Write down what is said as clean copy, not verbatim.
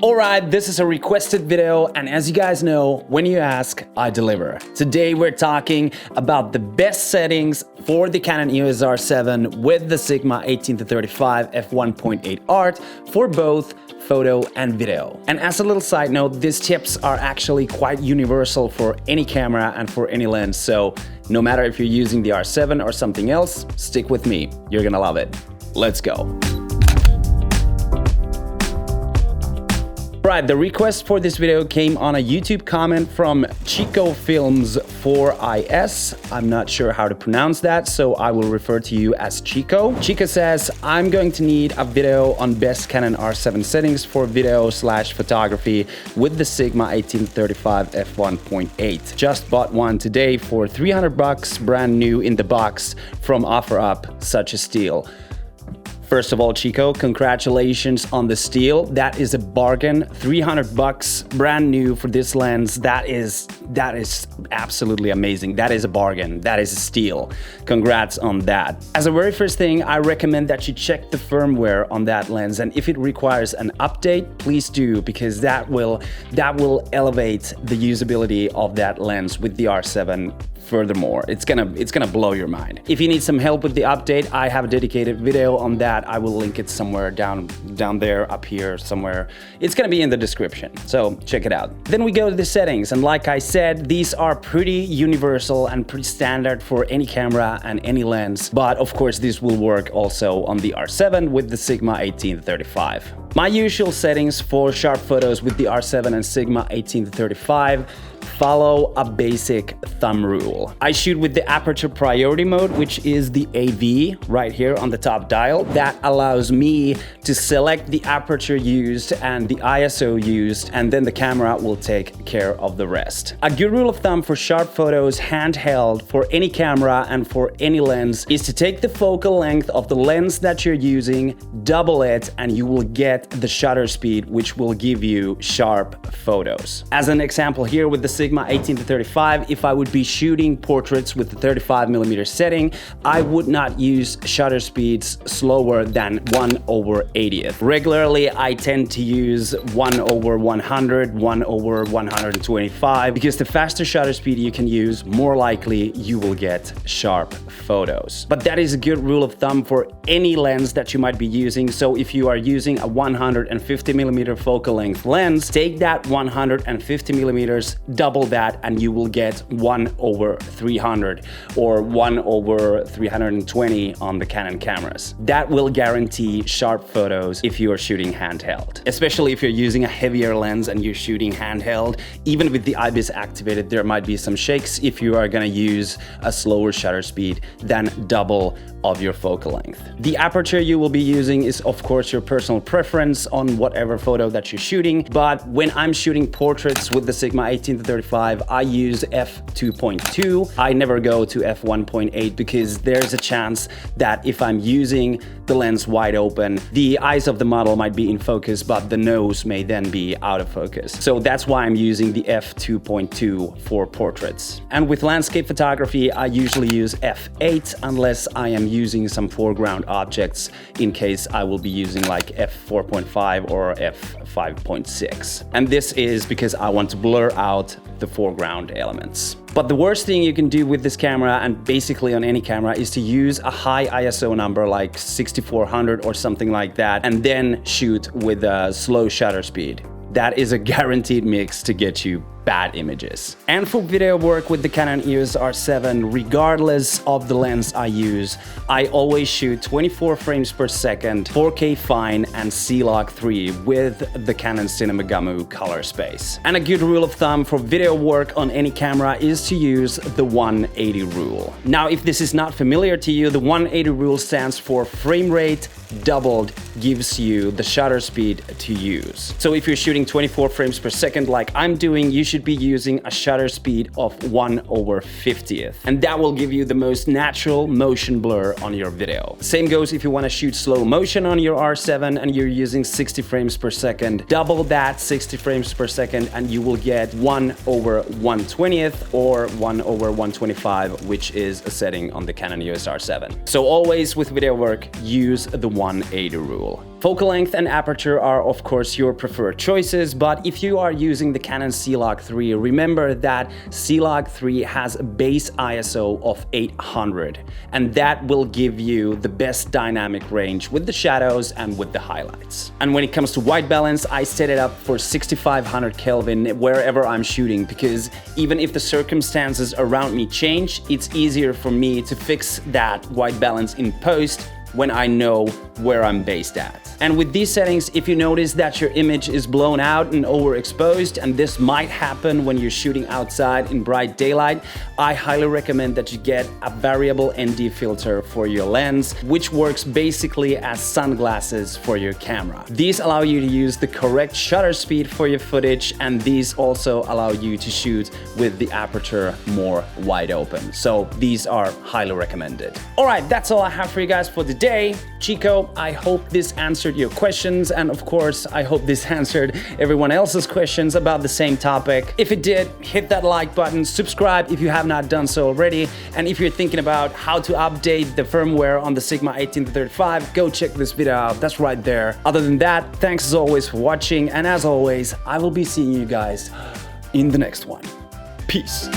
Alright, this is a requested video, and as you guys know, when you ask, I deliver. Today we're talking about the best settings for the Canon EOS R7 with the Sigma 18-35 f1.8 art for both photo and video. And as a little side note, these tips are actually quite universal for any camera and for any lens, so no matter if you're using the R7 or something else, stick with me, you're gonna love it. Let's go. Right, the request for this video came on a YouTube comment from Chico Films 4IS. I'm not sure how to pronounce that, so I will refer to you as Chico. Chico says, I'm going to need a video on best Canon R7 settings for video/photography with the Sigma 18-35 f1.8. Just bought one today for $300, brand new in the box from OfferUp, such a steal. First of all, Chico, congratulations on the steal. That is a bargain. $300 brand new for this lens. That is absolutely amazing. That is a bargain. That is a steal. Congrats on that. As a very first thing, I recommend that you check the firmware on that lens, and if it requires an update, please do, because that will elevate the usability of that lens with the R7. Furthermore, it's gonna blow your mind. If you need some help with the update, I have a dedicated video on that. I will link it somewhere down there, up here, somewhere. It's gonna be in the description, so check it out. Then we go to the settings, and like I said, these are pretty universal and pretty standard for any camera and any lens, but of course this will work also on the R7 with the Sigma 18-35. My usual settings for sharp photos with the R7 and Sigma 18-35 follow a basic thumb rule. I shoot with the aperture priority mode, which is the AV right here on the top dial. That allows me to select the aperture used and the ISO used, and then the camera will take care of the rest. A good rule of thumb for sharp photos handheld for any camera and for any lens is to take the focal length of the lens that you're using, double it, and you will get the shutter speed, which will give you sharp photos. As an example here with the Sigma 18-35, if I would be shooting portraits with the 35mm setting, I would not use shutter speeds slower than 1/80th. Regularly, I tend to use 1/100, 1/125, because the faster shutter speed you can use, more likely you will get sharp photos. But that is a good rule of thumb for any lens that you might be using. So if you are using a 150mm focal length lens, take that 150mm, double that, and you will get 1/300 or 1/320 on the Canon cameras. That will guarantee sharp photos if you are shooting handheld. Especially if you're using a heavier lens and you're shooting handheld, even with the IBIS activated, there might be some shakes if you are gonna use a slower shutter speed than double of your focal length. The aperture you will be using is of course your personal preference on whatever photo that you're shooting, but when I'm shooting portraits with the Sigma 18-35, I use f2.2. I never go to f1.8 because there's a chance that if I'm using the lens wide open, the eyes of the model might be in focus, but the nose may then be out of focus. So that's why I'm using the f2.2 for portraits. And with landscape photography, I usually use f8 unless I am using some foreground objects, in case I will be using like f4.5 or f5.6. And this is because I want to blur out the foreground elements. But the worst thing you can do with this camera, and basically on any camera, is to use a high ISO number like 6400 or something like that, and then shoot with a slow shutter speed. That is a guaranteed mix to get you bad images. And for video work with the Canon EOS R7, regardless of the lens I use, I always shoot 24 frames per second, 4K fine, and C-Log 3 with the Canon Cinema Gamma color space. And a good rule of thumb for video work on any camera is to use the 180 rule. Now, if this is not familiar to you, the 180 rule stands for frame rate doubled gives you the shutter speed to use. So if you're shooting 24 frames per second like I'm doing, you should be using a shutter speed of 1/50th. And that will give you the most natural motion blur on your video. Same goes if you want to shoot slow motion on your R7 and you're using 60 frames per second. Double that 60 frames per second and you will get 1/120th or 1/125, which is a setting on the Canon EOS R7. So always with video work, use the 180 rule. Focal length and aperture are of course your preferred choices, but if you are using the Canon C-Log3, remember that C-Log3 has a base ISO of 800, and that will give you the best dynamic range with the shadows and with the highlights. And when it comes to white balance, I set it up for 6500 Kelvin wherever I'm shooting, because even if the circumstances around me change, it's easier for me to fix that white balance in post when I know where I'm based at. And with these settings, if you notice that your image is blown out and overexposed, and this might happen when you're shooting outside in bright daylight, I highly recommend that you get a variable ND filter for your lens, which works basically as sunglasses for your camera. These allow you to use the correct shutter speed for your footage, and these also allow you to shoot with the aperture more wide open. So these are highly recommended. All right, that's all I have for you guys for today. Chico, I hope this answered your questions, and of course, I hope this answered everyone else's questions about the same topic. If it did, hit that like button, subscribe if you have not done so already, and if you're thinking about how to update the firmware on the Sigma 18-35, go check this video out, that's right there. Other than that, thanks as always for watching, and as always, I will be seeing you guys in the next one. Peace.